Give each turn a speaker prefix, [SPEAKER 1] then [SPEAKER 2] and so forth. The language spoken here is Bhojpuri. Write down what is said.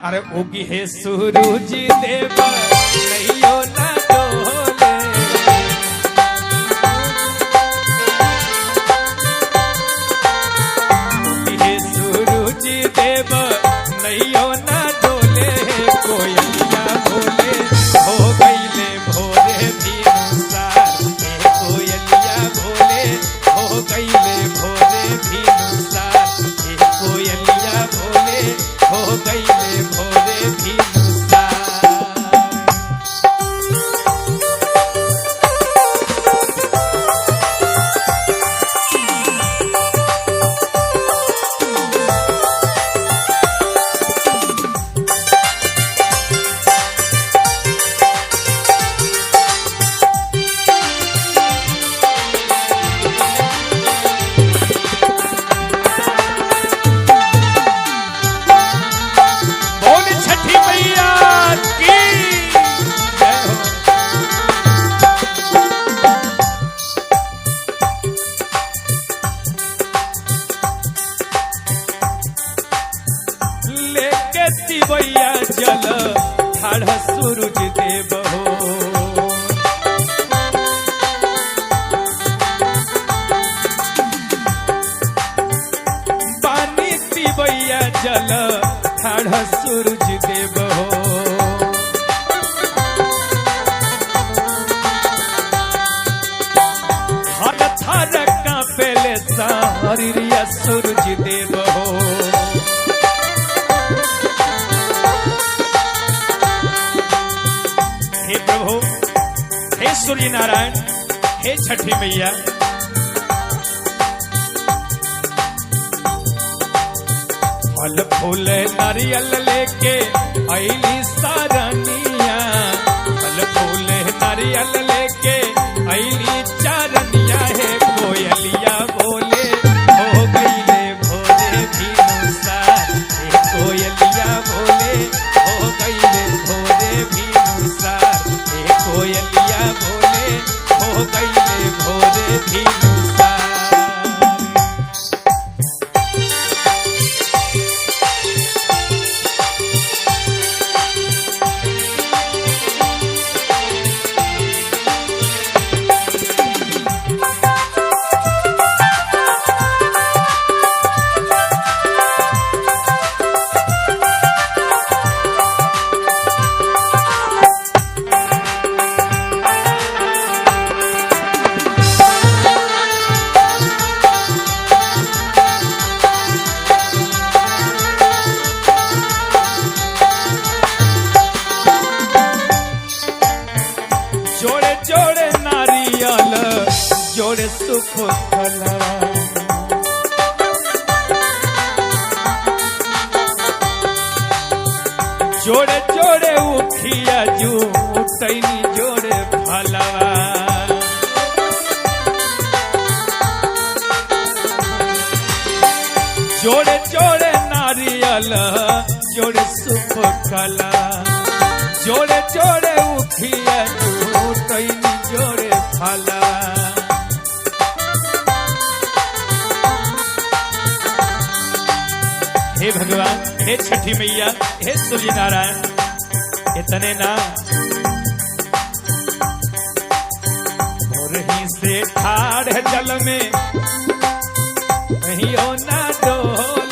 [SPEAKER 1] अरे उगी है सूरज देव नैयो न डोले, उगी है सूरज देव नैयो न डोले, कोयलिया बोले हो गईले भोरे भीनुसार, कोयलिया बोले हो गईले भोरे भीनुसार, कोयलिया बोले हो गईले भोरे भीनुसार। भैया जल ठाढ़ सूरज देव हो, पानी पिबैया जल ठाढ़ सूरज देव हो, हर थर कांपेले शरीरिया सूरज देव हो। हे प्रभु, हे सूर्य नारायण, हे छठी मैया, फल फूल नारियल लेके आईली सारनिया, फल फूल नारियल लेके आईली चारनिया, है कोयलिया बोले हो गईले भोरे भीनुसार, हे कोयलिया बोले हो गईले भोरे भीनुसार, कोयलिया बोले हो गईले भोरे भीनुसार। जोड़े जोड़े नारियल जोड़े सुख फला, जोड़े जोड़े उखिया जूटैनी जोड़े फलवा, जोड़े जोड़े नारियल जोड़े सुख फला, जोड़े जोड़े उखिया जूटैनी जोड़े फला। हे भगवान, हे छठी मैया, हे सूर्य नारायण, इतने ना भोरही से ठाढ़ जल में कहीं ना डोल,